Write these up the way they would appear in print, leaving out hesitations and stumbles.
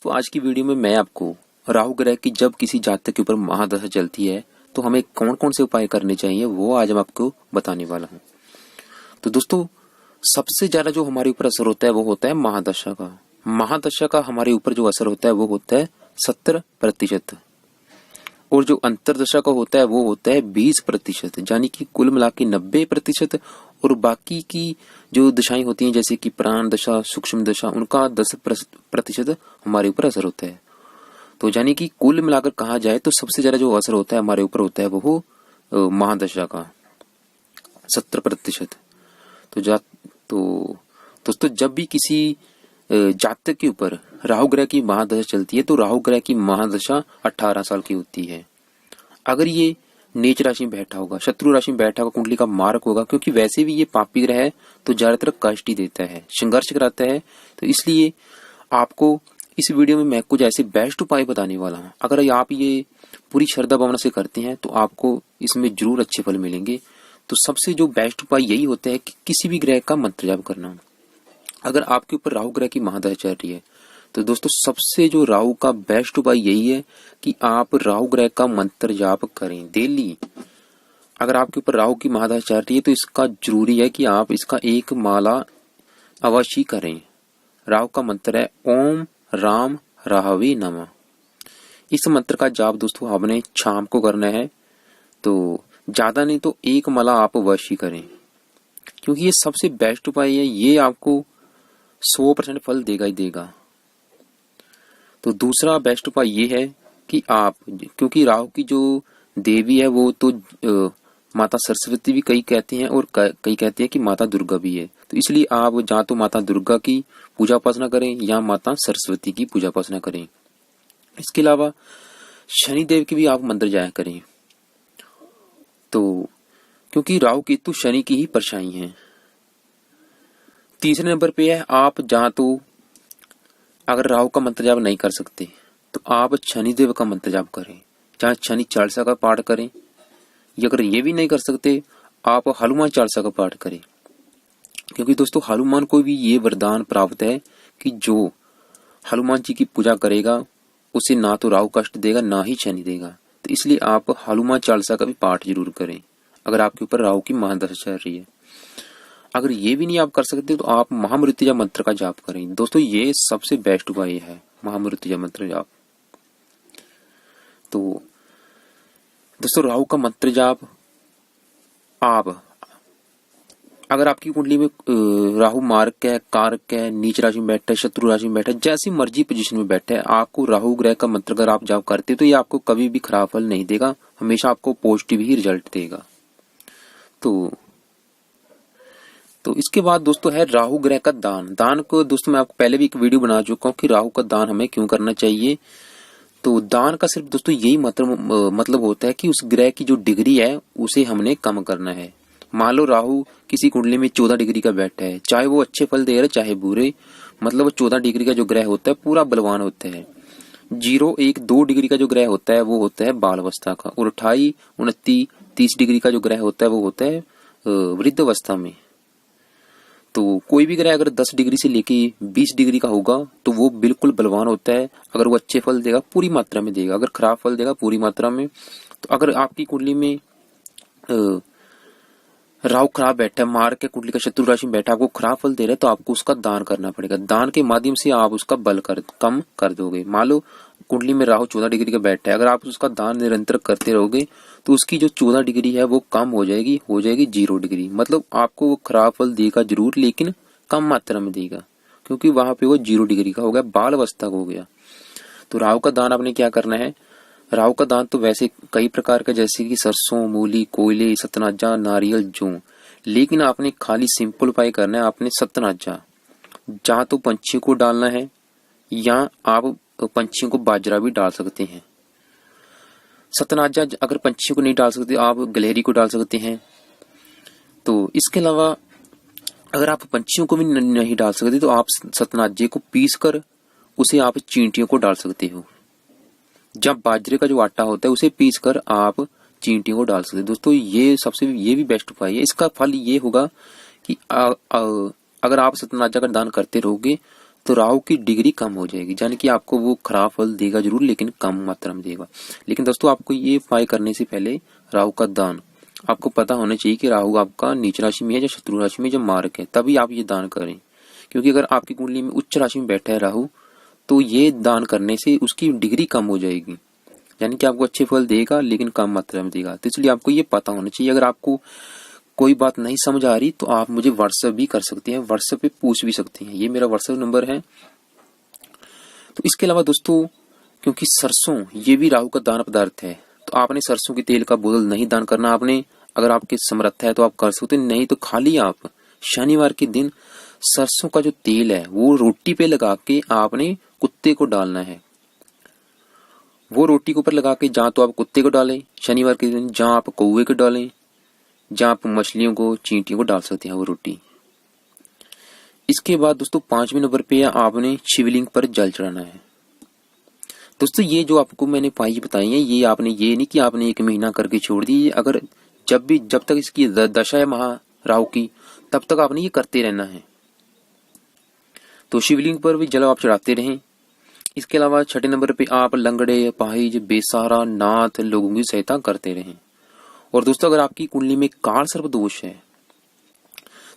तो आज की वीडियो में मैं आपको राहु ग्रह की जब किसी जातक के ऊपर महादशा चलती है तो हमें कौन कौन से उपाय करने चाहिए वो आज मैं आपको बताने वाला हूँ। तो दोस्तों, सबसे ज्यादा जो हमारे ऊपर असर होता है वो होता है महादशा का। महादशा का हमारे ऊपर जो असर होता है वो होता है 70%, और जो अंतरदशा का होता है वो होता है 20%, यानी कि कुल मिला के 90%। और बाकी की जो दशाएं होती हैं जैसे कि प्राण दशा, सूक्ष्म दशा, उनका 10% हमारे ऊपर असर होता है। तो यानी कि कुल मिलाकर कहा जाए तो सबसे ज्यादा जो असर होता है हमारे ऊपर होता है वो महादशा का 70%। तो दोस्तों, जब भी किसी जातक के ऊपर राहु ग्रह की महादशा चलती है तो राहु ग्रह की महादशा 18 साल की होती है। अगर ये नीच राशि में बैठा होगा, शत्रु राशि में बैठा होगा, कुंडली का मार्क होगा, क्योंकि वैसे भी ये पापी ग्रह है तो ज्यादातर कष्ट ही देता है, संघर्ष कराता है। तो इसलिए आपको इस वीडियो में मैं कुछ ऐसे बेस्ट उपाय बताने वाला हूँ। अगर आप ये पूरी श्रद्धा भावना से करते हैं तो आपको इसमें जरूर अच्छे फल मिलेंगे। तो सबसे जो बेस्ट उपाय यही होता है कि किसी भी ग्रह का मंत्र जाप करना। अगर आपके ऊपर राहु ग्रह की महादशा चल रही है तो दोस्तों, सबसे जो राहु का बेस्ट उपाय यही है कि आप राहु ग्रह का मंत्र जाप करें डेली। अगर आपके ऊपर राहु की महादशा चल रही है तो इसका जरूरी है कि आप इसका एक माला अवश्य करें। राहु का मंत्र है ओम राम राहवे नमः। इस मंत्र का जाप दोस्तों आपने शाम को करना है, तो ज्यादा नहीं तो एक माला आप अवश्य करें, क्योंकि ये सबसे बेस्ट उपाय है। ये आपको 100% फल देगा ही देगा। तो दूसरा बेस्ट उपाय ये है कि आप, क्योंकि राहु की जो देवी है वो तो माता सरस्वती भी कई कहते हैं और कई कहते हैं कि माता दुर्गा भी है। तो इसलिए आप जहाँ तो माता दुर्गा की पूजा उपासना करें या माता सरस्वती की पूजा उपासना करें। इसके अलावा शनि देव की भी आप मंत्र जाया करें। तो क्योंकि राहु केतु शनि की ही परछाई हैं। तीसरे नंबर पे है, आप जहाँ तो अगर राहु का मंत्र जाप नहीं कर सकते तो आप शनि देव का मंत्र जाप करें, चाहे शनि चालीसा का पाठ करें, या अगर ये भी नहीं कर सकते आप हनुमान चालीसा का पाठ करें। क्योंकि दोस्तों, हनुमान को भी ये वरदान प्राप्त है कि जो हनुमान जी की पूजा करेगा उसे ना तो राहु कष्ट देगा ना ही शनि देगा। तो इसलिए आप हनुमान चालीसा का भी पाठ जरूर करें अगर आपके ऊपर राहु की महादशा चल रही है। अगर ये भी नहीं आप कर सकते तो आप महामृत्युंजय मंत्र का जाप करें। दोस्तों, ये सबसे बेस्ट उपाय है, महामृत्युंजय मंत्र जाप। तो दोस्तों, राहु का मंत्र जाप आप, अगर आपकी कुंडली में राहु मार्क है, कारक है, नीच राशि में बैठा है, शत्रु राशि में बैठा है, जैसी मर्जी पोजीशन में बैठा है, आपको राहु ग्रह का मंत्र अगर आप जाप करते तो ये आपको कभी भी खराब फल नहीं देगा, हमेशा आपको पॉजिटिव ही रिजल्ट देगा। तो इसके बाद दोस्तों है राहु ग्रह का दान। दान को दोस्तों मैं आपको पहले भी एक वीडियो बना चुका हूँ कि राहु का दान हमें क्यों करना चाहिए। तो दान का सिर्फ दोस्तों यही मतलब होता है कि उस ग्रह की जो डिग्री है उसे हमने कम करना है। मान लो राहु किसी कुंडली में 14 डिग्री का बैठा है, चाहे वो अच्छे फल दे रहे चाहे बुरे, मतलब 14 डिग्री का जो ग्रह होता है पूरा बलवान होता है। 0, 1, 2 डिग्री का जो ग्रह होता है वो होता है बाल अवस्था का, और 28, 29, 30 डिग्री का जो ग्रह होता है वो होता है वृद्ध अवस्था में। तो कोई भी ग्रह अगर 10 डिग्री से लेके 20 डिग्री का होगा तो वो बिल्कुल बलवान होता है। अगर वो अच्छे फल देगा पूरी मात्रा में देगा, अगर खराब फल देगा पूरी मात्रा में। तो अगर आपकी कुंडली में राहु खराब बैठा है, मार के कुंडली का शत्रु राशि में बैठा, आपको खराब फल दे रहा है तो आपको उसका दान करना पड़ेगा। दान के माध्यम से आप उसका बल कम कर दोगे। मान लो कुंडली में राहु 14 डिग्री का बैठा है, अगर आप उसका दान निरंतर करते रहोगे तो उसकी जो 14 डिग्री है वो कम हो जाएगी 0 डिग्री। मतलब आपको वो खराब फल देगा जरूर, लेकिन कम मात्रा में देगा, क्योंकि वहां पे वो 0 डिग्री का हो गया, बाल अवस्था का हो गया। तो राहु का दान आपने क्या करना है? राहु का दान तो वैसे कई प्रकार का, जैसे कि सरसों, मूली, कोयले, सतनाजा, नारियल, जौ, लेकिन आपने खाली सिंपल उपाय करना है। आपने सतनाजा जहाँ तो पंछियों को डालना है, या आप पंछियों को बाजरा भी डाल सकते हैं। सतनाजा अगर पंछियों को नहीं डाल सकते आप गिलहरी को डाल सकते हैं। तो इसके अलावा अगर आप पंछियों को भी नहीं डाल सकते तो आप सतनाजे को पीस कर उसे आप चींटियों को डाल सकते हो। जब बाजरे का जो आटा होता है उसे पीस कर आप चींटियों को डाल सकते हैं। दोस्तों, ये भी बेस्ट उपाय है। इसका फल ये होगा कि अगर आप सतनाजा का दान करते रहोगे तो राहु की डिग्री कम हो जाएगी, यानी कि आपको वो खराब फल देगा जरूर लेकिन कम मात्रा में देगा। लेकिन दोस्तों आपको ये उपाय करने से पहले राहु का दान आपको पता होना चाहिए कि राहु आपका नीच राशि में है या शत्रु राशि में या मार्क है, तभी आप ये दान करें। क्योंकि अगर आपकी कुंडली में उच्च राशि में बैठा है राहु तो ये दान करने से उसकी डिग्री कम हो जाएगी, यानी कि आपको अच्छे फल देगा लेकिन कम मात्रा में देगा। तो इसलिए आपको ये पता होना चाहिए। अगर आपको कोई बात नहीं समझ आ रही तो आप मुझे व्हाट्सएप भी कर सकते हैं, व्हाट्सएप पे पूछ भी सकते हैं, ये मेरा व्हाट्सएप नंबर है। तो इसके अलावा दोस्तों क्योंकि सरसों ये भी राहु का दान पदार्थ है, तो आपने सरसों के तेल का बोतल नहीं दान करना। आपने अगर आपके समर्थ है तो आप कर सकते, नहीं तो खाली आप शनिवार के दिन सरसों का जो तेल है वो रोटी पे लगा के आपने कुत्ते को डालना है। वो रोटी के ऊपर लगा के जहां तो आप कुत्ते को डालें शनिवार के दिन, जहां आप कौवे को डालें, जहां आप मछलियों को चींटियों को डाल सकते हैं वो रोटी। इसके बाद दोस्तों 5वें नंबर पे आपने शिवलिंग पर जल चढ़ाना है। दोस्तों ये जो आपको मैंने उपाय बताई है ये आपने ये नहीं कि आपने 1 महीना करके छोड़ दी, अगर जब तक इसकी दशा है महा राहु की तब तक आपने ये करते रहना है। तो शिवलिंग पर भी जल आप चढ़ाते रहें। इसके अलावा 6 नंबर पे आप लंगड़े, अपाहिज, बेसहारा, नाथ लोगों की सहायता करते रहें। और दोस्तों अगर आपकी कुंडली में काल सर्प दोष है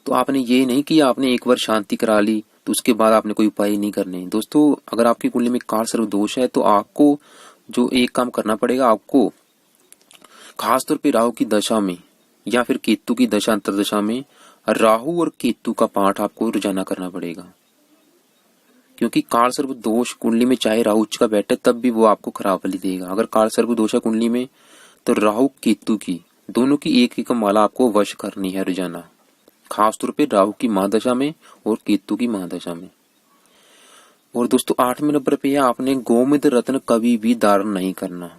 तो आपने ये नहीं कि आपने एक बार शांति करा ली तो उसके बाद आपने कोई उपाय नहीं करने। दोस्तों अगर आपकी कुंडली में काल सर्प दोष है तो आपको जो एक काम करना पड़ेगा, आपको खासतौर पे राहु की दशा में या फिर केतु की दशा अंतरदशा में राहु और केतु का पाठ आपको रोजाना करना पड़ेगा। क्योंकि काल सर्प दोष कुंडली में चाहे राहु उच्च का बैठे तब भी वो आपको खराब फल देगा। अगर काल सर्प दोष है कुंडली में तो राहु केतु की दोनों की एक एक माला आपको वश करनी है रोजाना, खासतौर पे राहु की महादशा में और केतु की महादशा में। और दोस्तों 8वें नंबर पे आपने गोमूत्र रत्न कभी भी धारण नहीं करना,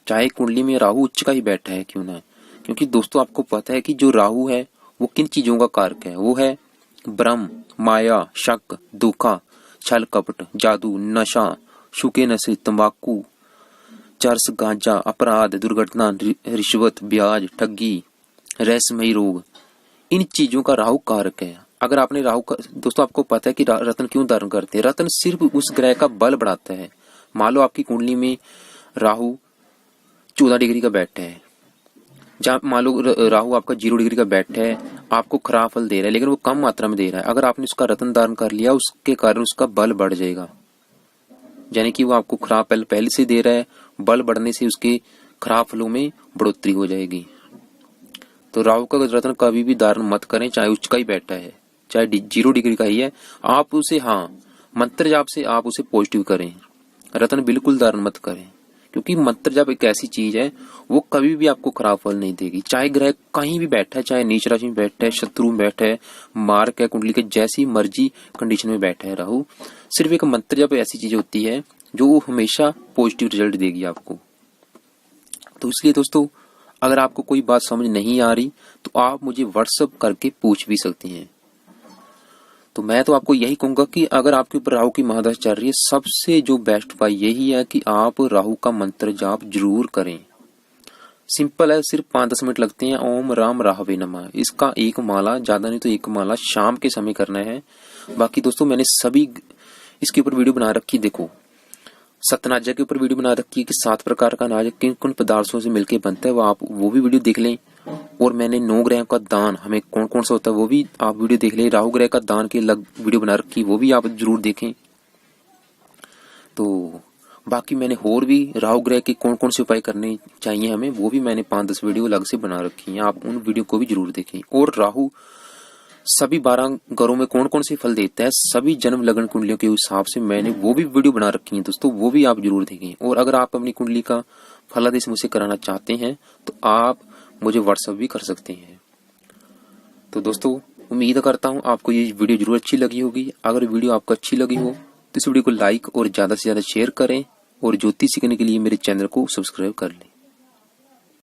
चाहे कुंडली में राहु उच्च का ही बैठा है क्यों ना। क्योंकि दोस्तों आपको पता है कि जो राहु है वो किन चीजों का कारक है, वो है ब्रह्म, माया, शक, धोखा, छल कपट, जादू, नशा, शुके नशे, तंबाकू, चरस, गांजा, अपराध, दुर्घटना, रिश्वत, ब्याज, ठगी, रहस्यमयी रोग, इन चीजों का राहु कारक है। अगर आपने राहु का दोस्तों आपको पता है कि रत्न क्यों धारण करते हैं, रत्न सिर्फ उस ग्रह का बल बढ़ाता है। मान लो आपकी कुंडली में राहु 14 डिग्री का बैठा है, जहाँ मान लो राहु आपका 0 डिग्री का बैठा है, आपको खराब फल दे रहा है लेकिन वो कम मात्रा में दे रहा है। अगर आपने उसका रत्न धारण कर लिया उसके कारण उसका बल बढ़ जाएगा, यानी कि वो आपको खराब फल पहले से दे रहा है, बल बढ़ने से उसके खराब फलों में बढ़ोतरी हो जाएगी। तो राहु का रत्न कभी भी धारण मत करें, चाहे उच्च का ही बैठा है चाहे 0 डिग्री का ही है। आप उसे मंत्र जाप से आप उसे पॉजिटिव करें, रत्न बिल्कुल धारण मत करें। क्योंकि मंत्र जाप एक ऐसी चीज है वो कभी भी आपको खराब फल नहीं देगी, चाहे ग्रह कहीं भी बैठा है, चाहे नीच राशि में बैठा है, शत्रु में बैठा है, मार्क है कुंडली के जैसी मर्जी कंडीशन में बैठा है राहु। सिर्फ एक मंत्र जाप ऐसी चीज होती है जो हमेशा पॉजिटिव रिजल्ट देगी आपको। तो इसलिए दोस्तों अगर आपको कोई बात समझ नहीं आ रही तो आप मुझे व्हाट्सएप करके पूछ भी सकते हैं। तो मैं तो आपको यही कहूंगा कि अगर आपके ऊपर राहु की महादशा चल रही है, सबसे जो बेस्ट उपाय यही है कि आप राहु का मंत्र जाप जरूर करें। सिंपल है, सिर्फ 5-10 मिनट लगते हैं। ओम राम राहवे नमः, इसका एक माला, ज्यादा नहीं तो एक माला शाम के समय करना है। बाकी दोस्तों मैंने सभी इसके ऊपर वीडियो बना रखी, देखो सतनाजा के ऊपर वीडियो बना रखी है कि 7 प्रकार का अनाज किन किन पदार्थों से मिलकर बनता है, वो आप वो भी वीडियो देख लें। और मैंने 9 ग्रह का दान हमें कौन कौन सा होता है वो भी आप वीडियो देख लें। राहु ग्रह का दान की अलग वीडियो बना रखी, वो भी आप जरूर देखें। तो बाकी मैंने और भी राहु ग्रह के कौन कौन से उपाय करने चाहिए हमें, वो भी मैंने 5-10 वीडियो अलग से बना रखी हैं, आप उन वीडियो को भी जरूर देखें। और राहु सभी 12 ग्रहों में कौन कौन से फल देता है, सभी जन्म लगन कुंडलियों के हिसाब से मैंने वो भी वीडियो बना रखी है दोस्तों, वो भी आप जरूर देखें। और अगर आप अपनी कुंडली का फलादेश मुझसे कराना चाहते हैं तो आप मुझे व्हाट्सएप भी कर सकते हैं। तो दोस्तों उम्मीद करता हूँ आपको ये वीडियो जरूर अच्छी लगी होगी। अगर वीडियो आपको अच्छी लगी हो तो इस वीडियो को लाइक और ज्यादा से ज्यादा शेयर करें और ज्योतिष सीखने के लिए मेरे चैनल को सब्सक्राइब कर लें।